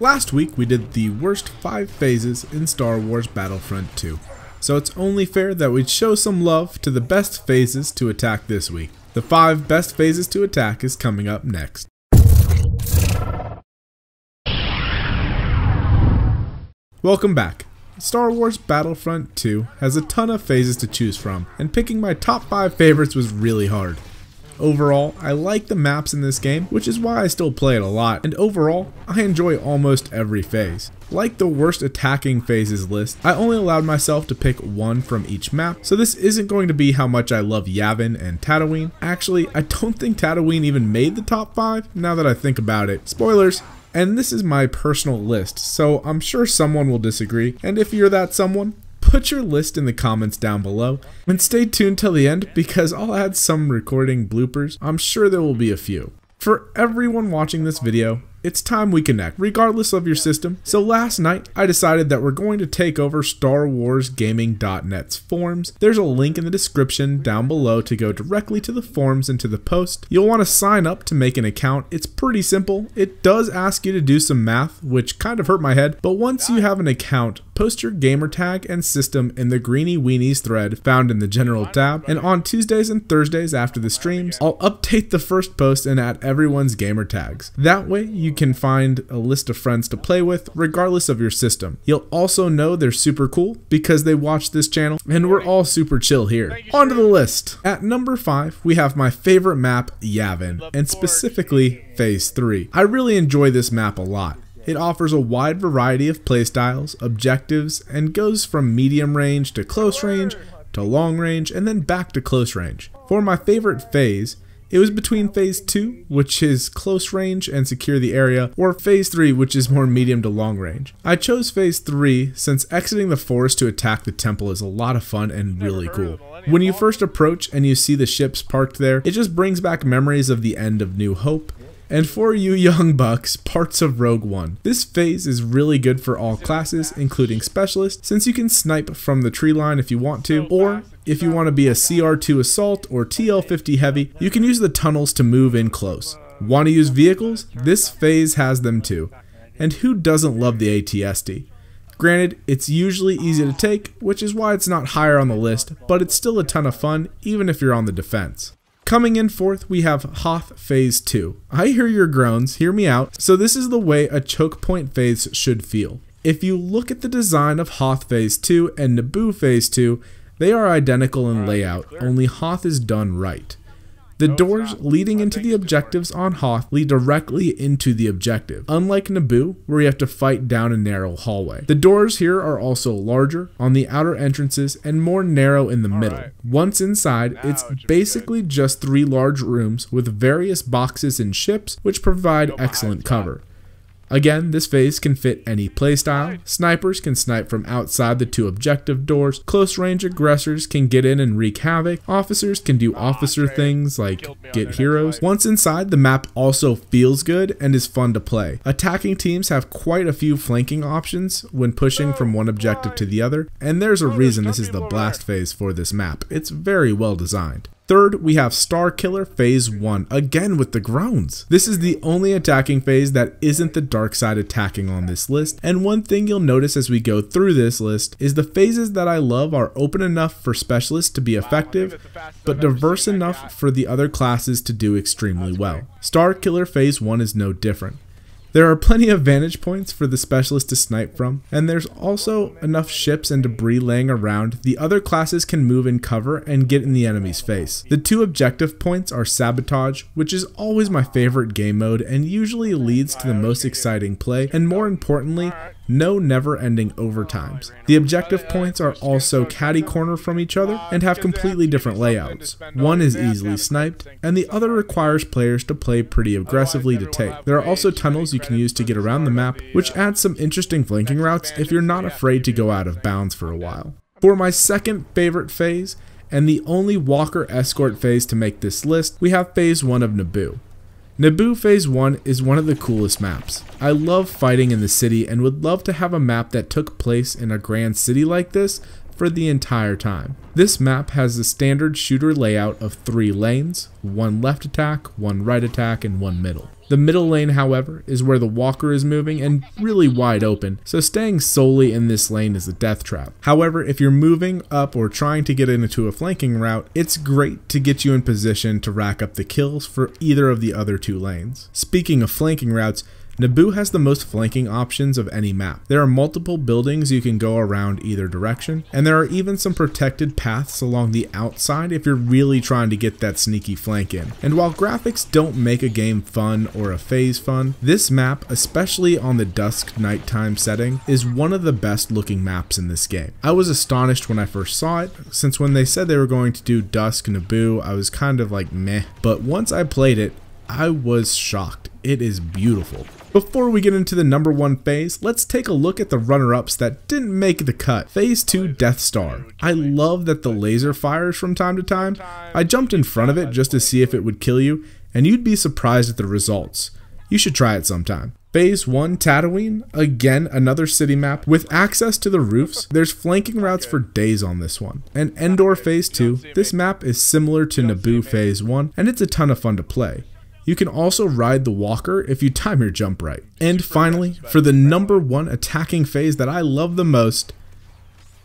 Last week we did the worst 5 phases in Star Wars Battlefront 2, so it's only fair that we show some love to the best phases to attack this week. The 5 best phases to attack is coming up next. Welcome back. Star Wars Battlefront 2 has a ton of phases to choose from, and picking my top 5 favorites was really hard. Overall, I like the maps in this game, which is why I still play it a lot, and overall, I enjoy almost every phase. Like the worst attacking phases list, I only allowed myself to pick one from each map, so this isn't going to be how much I love Yavin and Tatooine. Actually, I don't think Tatooine even made the top 5, now that I think about it. Spoilers! And this is my personal list, so I'm sure someone will disagree, and if you're that someone, put your list in the comments down below, and stay tuned till the end because I'll add some recording bloopers. I'm sure there will be a few. For everyone watching this video, it's time we connect, regardless of your system. So last night, I decided that we're going to take over StarWarsGaming.net's forums. There's a link in the description down below to go directly to the forums and to the post. You'll want to sign up to make an account. It's pretty simple. It does ask you to do some math, which kind of hurt my head, but once you have an account, post your gamertag and system in the Greeny Weenies thread found in the general tab, and on Tuesdays and Thursdays after the streams, I'll update the first post and add everyone's gamer tags. That way, you can find a list of friends to play with regardless of your system. You'll also know they're super cool because they watch this channel, and we're all super chill here. On to the list. At number 5, we have my favorite map, Yavin, and specifically Phase 3. I really enjoy this map a lot. It offers a wide variety of playstyles, objectives, and goes from medium range to close range to long range and then back to close range. For my favorite phase, it was between Phase 2, which is close range and secure the area, or Phase 3, which is more medium to long range. I chose Phase 3 since exiting the forest to attack the temple is a lot of fun and really cool. When you first approach and you see the ships parked there, it just brings back memories of the end of New Hope. And for you young bucks, parts of Rogue One. This phase is really good for all classes, including specialists, since you can snipe from the tree line if you want to, or if you want to be a CR2 assault or TL50 heavy, you can use the tunnels to move in close. Want to use vehicles? This phase has them too. And who doesn't love the ATST? Granted, it's usually easy to take, which is why it's not higher on the list, but it's still a ton of fun, even if you're on the defense. Coming in fourth, we have Hoth Phase 2. I hear your groans, hear me out. So this is the way a choke point phase should feel. If you look at the design of Hoth Phase 2 and Naboo Phase 2, they are identical in layout, only Hoth is done right. The doors leading into the objectives on Hoth lead directly into the objective, unlike Naboo, where you have to fight down a narrow hallway. The doors here are also larger on the outer entrances and more narrow in the middle. Once inside, it's basically just 3 large rooms with various boxes and ships, which provide excellent cover. Again, this phase can fit any playstyle. Snipers can snipe from outside the 2 objective doors. Close range aggressors can get in and wreak havoc. Officers can do officer things like get heroes. Once inside, the map also feels good and is fun to play. Attacking teams have quite a few flanking options when pushing from one objective to the other, and there's a reason this is the blast phase for this map. It's very well designed. Third, we have Starkiller Phase 1, again with the groans. This is the only attacking phase that isn't the dark side attacking on this list, and one thing you'll notice as we go through this list is the phases that I love are open enough for specialists to be effective, but diverse enough for the other classes to do extremely well. Starkiller Phase 1 is no different. There are plenty of vantage points for the specialist to snipe from, and there's also enough ships and debris laying around the other classes can move in cover and get in the enemy's face. The 2 objective points are Sabotage, which is always my favorite game mode and usually leads to the most exciting play, and more importantly, no never-ending overtimes. The objective points are also catty-corner from each other and have completely different layouts. One is easily sniped, and the other requires players to play pretty aggressively to take. There are also tunnels you can use to get around the map, which adds some interesting flanking routes if you're not afraid to go out of bounds for a while. For my second favorite phase, and the only Walker escort phase to make this list, we have Phase 1 of Naboo. Naboo Phase 1 is one of the coolest maps. I love fighting in the city and would love to have a map that took place in a grand city like this for the entire time. This map has the standard shooter layout of 3 lanes, 1 left attack, 1 right attack, and 1 middle. The middle lane, however, is where the walker is moving and really wide open, so staying solely in this lane is a death trap. However, if you're moving up or trying to get into a flanking route, it's great to get you in position to rack up the kills for either of the other two lanes. Speaking of flanking routes, Naboo has the most flanking options of any map. There are multiple buildings you can go around either direction, and there are even some protected paths along the outside if you're really trying to get that sneaky flank in. And while graphics don't make a game fun or a phase fun, this map, especially on the dusk nighttime setting, is one of the best looking maps in this game. I was astonished when I first saw it, since when they said they were going to do Dusk Naboo, I was kind of like meh, but once I played it, I was shocked. It is beautiful. Before we get into the number 1 phase, let's take a look at the runner-ups that didn't make the cut. Phase 2 Death Star. I love that the laser fires from time to time. I jumped in front of it just to see if it would kill you, and you'd be surprised at the results. You should try it sometime. Phase 1 Tatooine, again another city map with access to the roofs. There's flanking routes for days on this one. And Endor Phase 2, this map is similar to Naboo Phase 1, and it's a ton of fun to play. You can also ride the walker if you time your jump right. And finally, for the number 1 attacking phase that I love the most,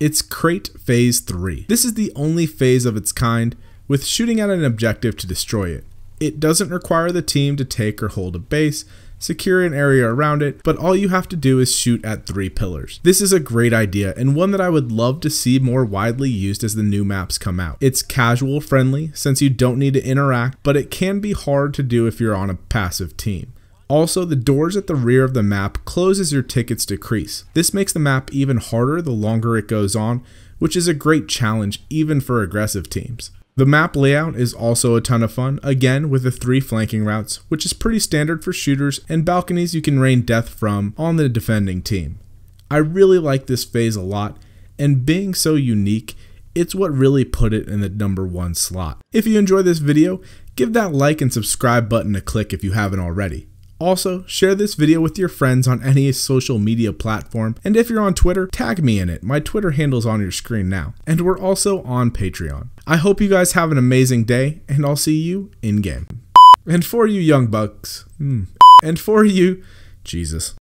it's Crate Phase 3. This is the only phase of its kind, with shooting at an objective to destroy it. It doesn't require the team to take or hold a base, secure an area around it, but all you have to do is shoot at 3 pillars. This is a great idea and one that I would love to see more widely used as the new maps come out. It's casual friendly since you don't need to interact, but it can be hard to do if you're on a passive team. Also, the doors at the rear of the map close as your tickets decrease. This makes the map even harder the longer it goes on, which is a great challenge even for aggressive teams. The map layout is also a ton of fun, again with the 3 flanking routes, which is pretty standard for shooters and balconies you can rain death from on the defending team. I really like this phase a lot, and being so unique, it's what really put it in the number 1 slot. If you enjoyed this video, give that like and subscribe button a click if you haven't already. Also, share this video with your friends on any social media platform, and if you're on Twitter, tag me in it. My Twitter handle's on your screen now, and we're also on Patreon. I hope you guys have an amazing day, and I'll see you in game. And for you young bucks, and for you, Jesus.